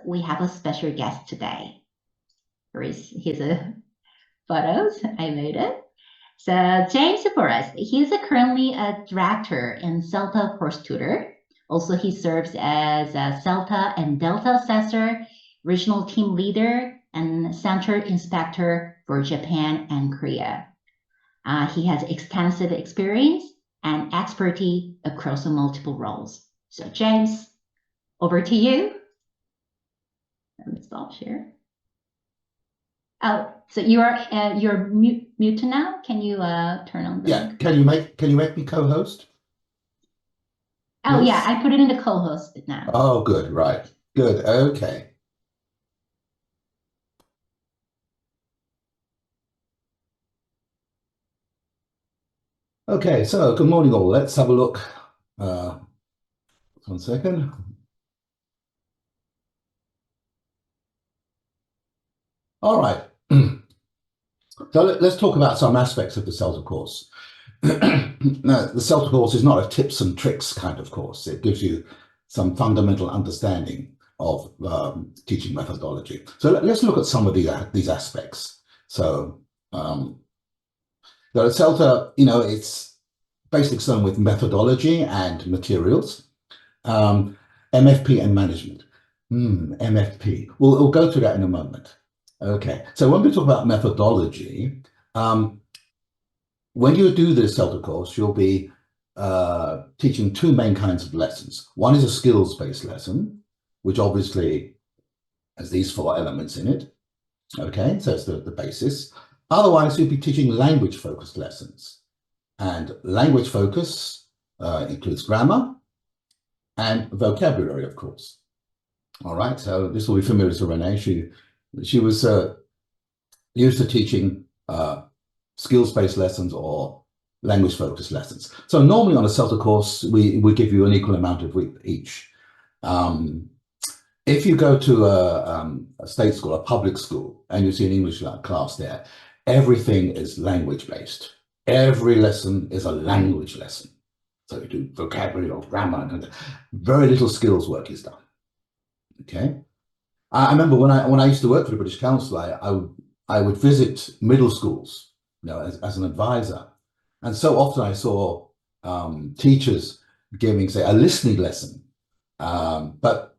we have a special guest today. Here is his photos. I made it. So James Forrest, he's currently a director and CELTA course tutor. Also, he serves as a CELTA and Delta assessor, regional team leader, and center inspector for Japan and Korea. He has extensive experience and expertise across multiple roles. So James, over to you. Let me stop share. Oh, so you're mute now. Can you turn on the? Yeah. Can you make me co-host? Oh yes. Yeah, I put it in the co-host now. Oh, good. Right. Good. Okay. Okay. So good morning, all. Let's have a look. 1 second. All right. So let's talk about some aspects of the CELTA course. Now, the CELTA course is not a tips and tricks kind of course. It gives you some fundamental understanding of teaching methodology. So let's look at some of these aspects. So the CELTA, it's basically concerned with methodology and materials, MFP and management. MFP. We'll go through that in a moment. Okay, so when we talk about methodology, when you do this CELTA course, you'll be teaching two main kinds of lessons. One is a skills-based lesson, which obviously has these 4 elements in it. Okay, so it's the basis. Otherwise, you'll be teaching language-focused lessons. And language focus includes grammar and vocabulary, of course. All right, so this will be familiar to Renee. She was used to teaching skills-based lessons or language-focused lessons. So normally on a CELTA course, we give you an equal amount of each. If you go to a state school, a public school, and you see an English class there, everything is language-based. Every lesson is a language lesson. So you do vocabulary or grammar, and very little skills work is done. Okay. I remember when I used to work for the British Council, I would visit middle schools, as an advisor, and so often I saw teachers giving, say, a listening lesson, but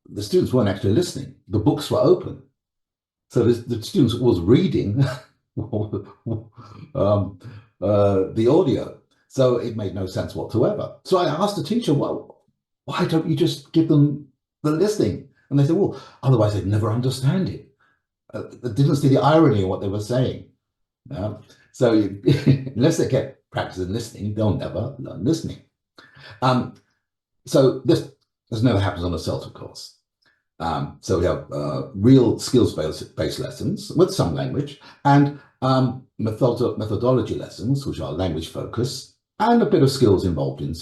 the students weren't actually listening. The books were open, so the students was reading the audio, so it made no sense whatsoever. So I asked the teacher, well, why don't you just give them the listening? And they said, well, otherwise they'd never understand it. They didn't see the irony in what they were saying. So unless they kept practicing listening, they'll never learn listening. So this never happens on a CELTA course. So we have real skills-based lessons with some language, and methodology lessons, which are language focused, and a bit of skills involved in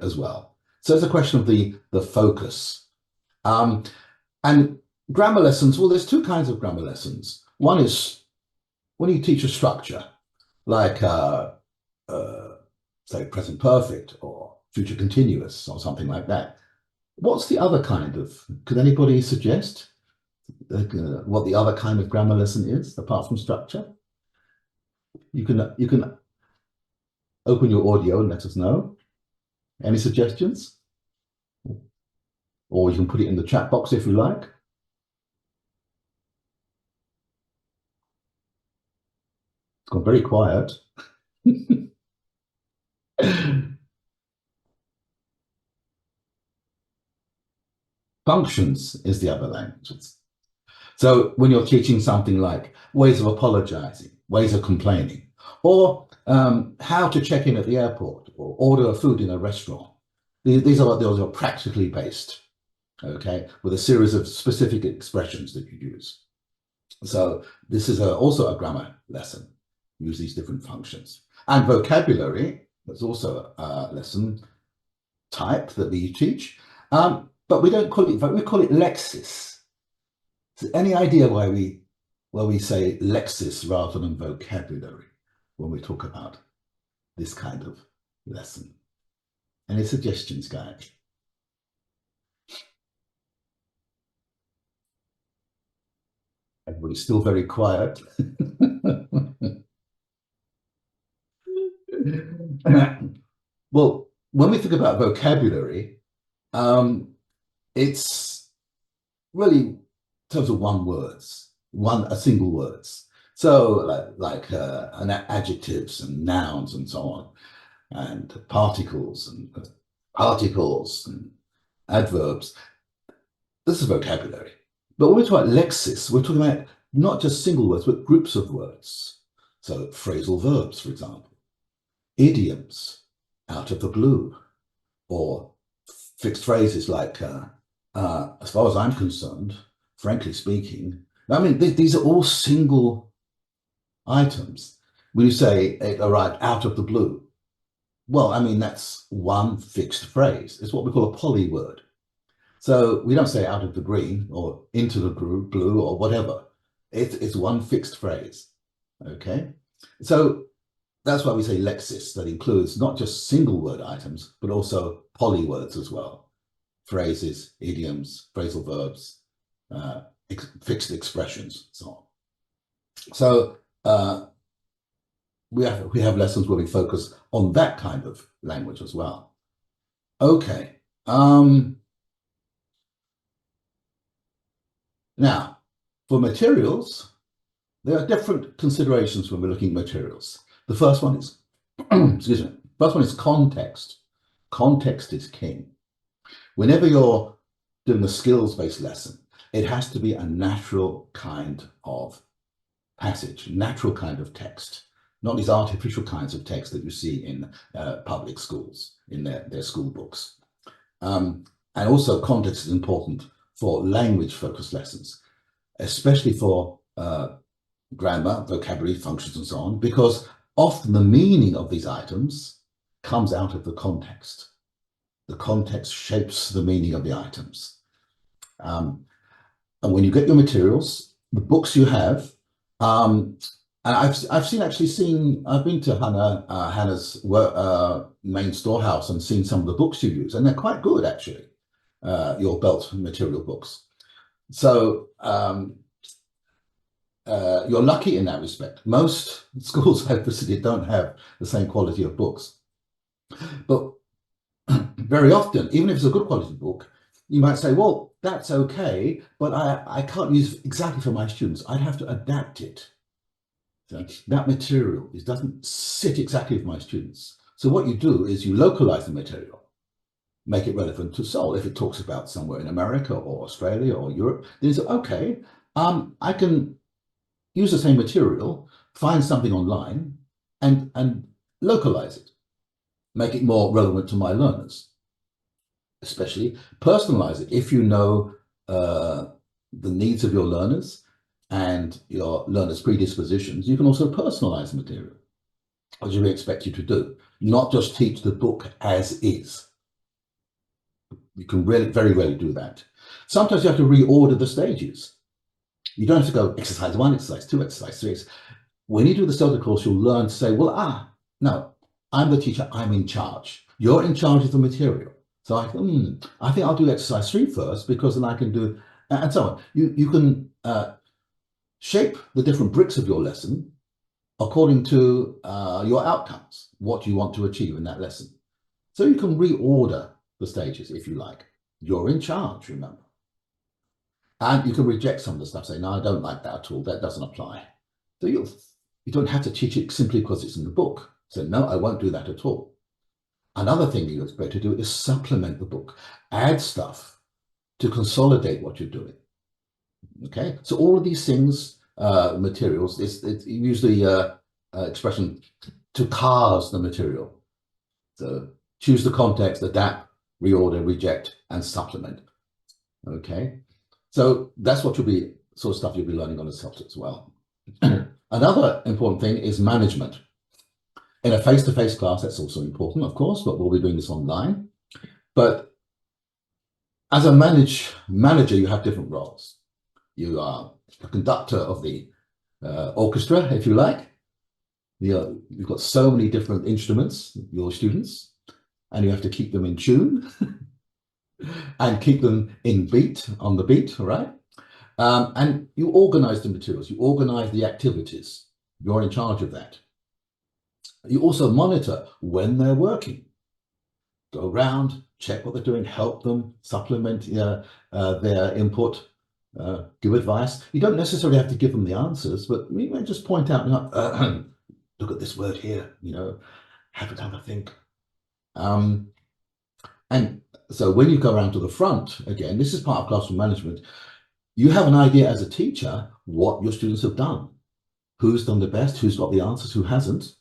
as well. So it's a question of the focus. And grammar lessons, well, there's 2 kinds of grammar lessons. One is when you teach a structure, like say present perfect or future continuous or something like that. What's the other kind of, could anybody suggest what the other kind of grammar lesson is, apart from structure? You can open your audio and let us know. Any suggestions? Or you can put it in the chat box if you like. It's gone very quiet. Functions is the other language. So when you're teaching something like ways of apologizing, ways of complaining, or how to check in at the airport or order food in a restaurant, those are practically based, okay, with a series of specific expressions that you use. So this is also a grammar lesson. Use these different functions. And vocabulary, that's also a lesson type that we teach, but we don't call it, we call it lexis. So any idea why we say lexis rather than vocabulary when we talk about this kind of lesson? Any suggestions, guys? Everybody's still very quiet. Well, when we think about vocabulary, it's really in terms of a single words. So like adjectives and nouns and so on, and particles and adverbs. This is vocabulary. But when we talk about lexis, we're talking about not just single words, but groups of words. So phrasal verbs, for example, idioms, out of the blue, or fixed phrases like, as far as I'm concerned, frankly speaking. I mean, these are all single items. When you say it arrived out of the blue, well, I mean, that's one fixed phrase. It's what we call a poly word. So we don't say out of the green or into the blue or whatever. It's one fixed phrase. Okay. So that's why we say lexis, that includes not just single word items, but also poly words as well. Phrases, idioms, phrasal verbs, fixed expressions, so on. So we have lessons where we focus on that kind of language as well. Okay. Now, for materials, there are different considerations when we're looking at materials. The first one is, excuse me, first one is context. Context is king. Whenever you're doing a skills-based lesson, it has to be a natural kind of passage, natural kind of text, not these artificial kinds of text that you see in public schools, in their school books. And also context is important for language-focused lessons, especially for grammar, vocabulary, functions, and so on, because often the meaning of these items comes out of the context. The context shapes the meaning of the items. And when you get your materials, the books you have, and I've been to Hannah's main storehouse and seen some of the books you use, and they're quite good actually. Your belt material books. So you're lucky in that respect. Most schools I've visited don't have the same quality of books. But very often, even if it's a good quality book, you might say, well, that's okay, but I can't use it exactly for my students. I'd have to adapt it. So that material doesn't sit exactly for my students. So what you do is you localize the material, make it relevant to Seoul. If it talks about somewhere in America or Australia or Europe, then you say, okay, I can use the same material, find something online and localize it, make it more relevant to my learners, especially personalize it. If you know the needs of your learners and your learners' predispositions, you can also personalize the material, as we expect you to do, not just teach the book as is. You can very rarely do that. Sometimes you have to reorder the stages. You don't have to go exercise 1, exercise 2, exercise 3. When you do the CELTA course, you'll learn to say, well, no, I'm the teacher, I'm in charge. You're in charge of the material. So I think I'll do exercise 3 first, because then I can do, and so on. You can shape the different bricks of your lesson according to your outcomes, what you want to achieve in that lesson. So you can reorder the stages if you like. You're in charge, remember. And you can reject some of the stuff, say, no, I don't like that at all, that doesn't apply. So you don't have to teach it simply because it's in the book. So no, I won't do that at all. Another thing you expect to do is supplement the book, add stuff to consolidate what you're doing. Okay, so all of these things, materials, it's usually expression to cast the material. So choose the context, adapt, reorder, reject, and supplement. Okay, so that's what sort of stuff you'll be learning on the CELTA as well. Another important thing is management. In a face-to-face class, that's also important, of course, but we'll be doing this online. But as a manager, you have different roles. You are a conductor of the orchestra, if you like. You've got so many different instruments, your students, and you have to keep them in tune and keep them on the beat, right? And you organize the materials, you organize the activities. You're in charge of that. You also monitor when they're working. Go around, check what they're doing, help them, supplement their input, give advice. You don't necessarily have to give them the answers, but you may just point out, look at this word here, have a think. And so when you go around to the front, again, this is part of classroom management, you have an idea as a teacher what your students have done, who's done the best, who's got the answers, who hasn't.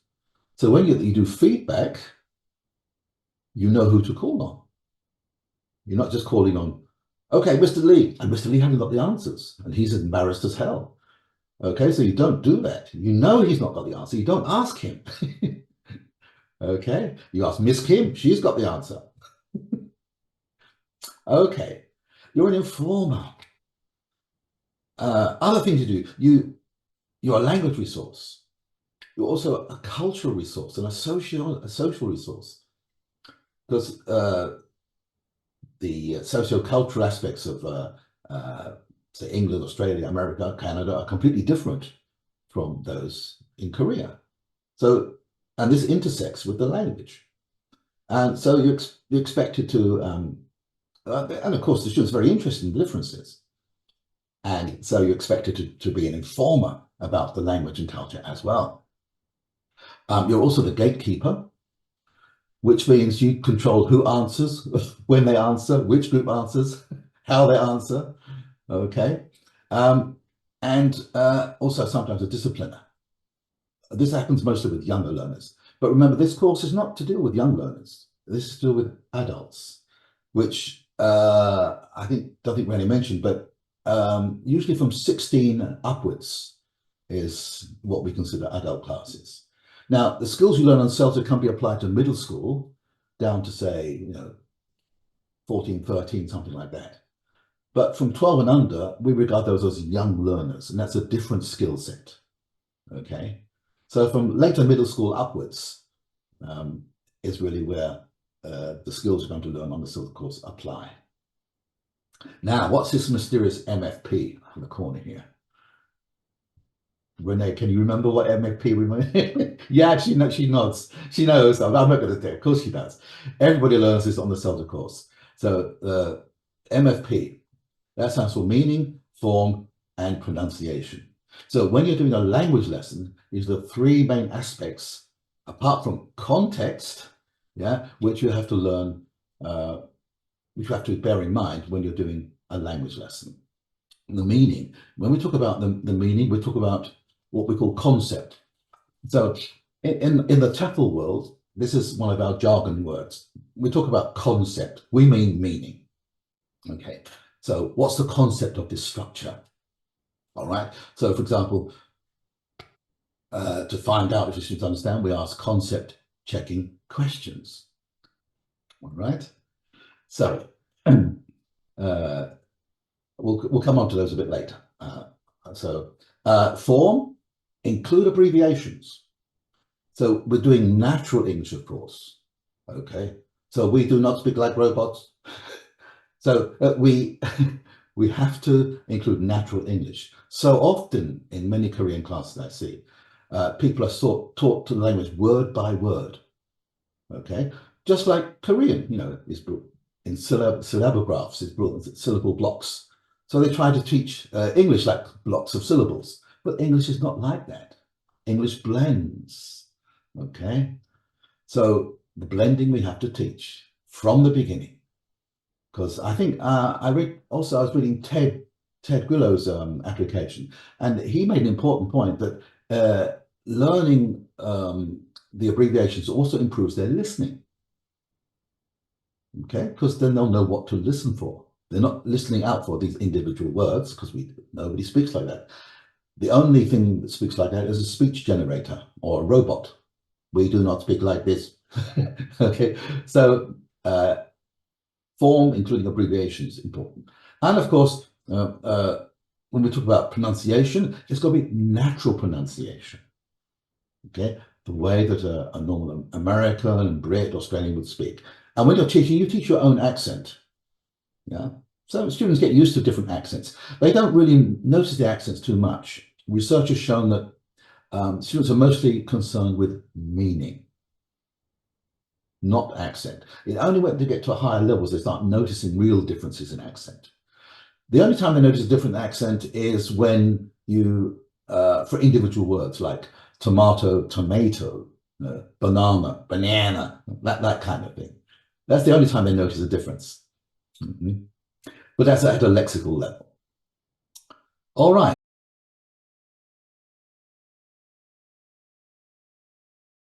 So when you do feedback, you know who to call on. You're not just calling on, okay, Mr. Lee, and Mr. Lee hasn't got the answers, and he's embarrassed as hell. Okay, so you don't do that. You know he's not got the answer. You don't ask him. Okay, you ask Miss Kim, she's got the answer. Okay, you're an informer. Other things you do, you're a language resource. You're also a cultural resource and a social resource. Because the socio-cultural aspects of, say, England, Australia, America, Canada are completely different from those in Korea. So, and this intersects with the language. And so you're expected to, and of course, the students are very interested in the differences. And so you're expected to be an informer about the language and culture as well. You're also the gatekeeper, which means you control who answers, when they answer, which group answers, how they answer, okay? And also sometimes a discipliner. This happens mostly with younger learners. But remember, this course is not to do with young learners. This is to do with adults, which I think, don't think we only mentioned, but usually from 16 upwards is what we consider adult classes. Now, the skills you learn on CELTA can be applied to middle school down to, say, 14, 13, something like that. But from 12 and under, we regard those as young learners, and that's a different skill set, okay? So from later middle school upwards is really where the skills you're going to learn on the CELTA course apply. Now, what's this mysterious MFP in the corner here? Renee, can you remember what MFP we mean? Yeah, she nods. She knows. I'm not going to tell. Of course she does. Everybody learns this on the CELTA course. So MFP, that stands for meaning, form, and pronunciation. So when you're doing a language lesson, these are the three main aspects, apart from context, which you have to learn, which you have to bear in mind when you're doing a language lesson. The meaning. When we talk about the meaning, we talk about what we call concept. So in the TEFL world, this is one of our jargon words. We talk about concept. We mean meaning. Okay. So what's the concept of this structure? All right. So for example, to find out if you should understand, we ask concept checking questions. All right. So we'll come on to those a bit later. Form, include abbreviations. So we're doing natural English, of course. Okay. So we do not speak like robots. So we have to include natural English. So often in many Korean classes I see, people are taught the language word by word. Okay. Just like Korean, is in syllabographs, is brought in syllable blocks. So they try to teach English like blocks of syllables, but English is not like that. English blends, okay? So the blending we have to teach from the beginning, because I think I was reading Ted Gwillo's application, and he made an important point that learning the abbreviations also improves their listening, okay? Because then they'll know what to listen for. They're not listening out for these individual words because nobody speaks like that. The only thing that speaks like that is a speech generator or a robot. We do not speak like this. Okay, so form, including abbreviations, important. And of course, when we talk about pronunciation, it's got to be natural pronunciation. Okay, the way that a normal American and Brit, Australian would speak. And when you're teaching, you teach your own accent. Yeah. So students get used to different accents. They don't really notice the accents too much. Research has shown that students are mostly concerned with meaning, not accent. It only when they get to higher levels they start noticing real differences in accent. The only time they notice a different accent is when you, for individual words like tomato, tomato, banana, banana, that kind of thing. That's the only time they notice a difference. But that's at a lexical level. All right.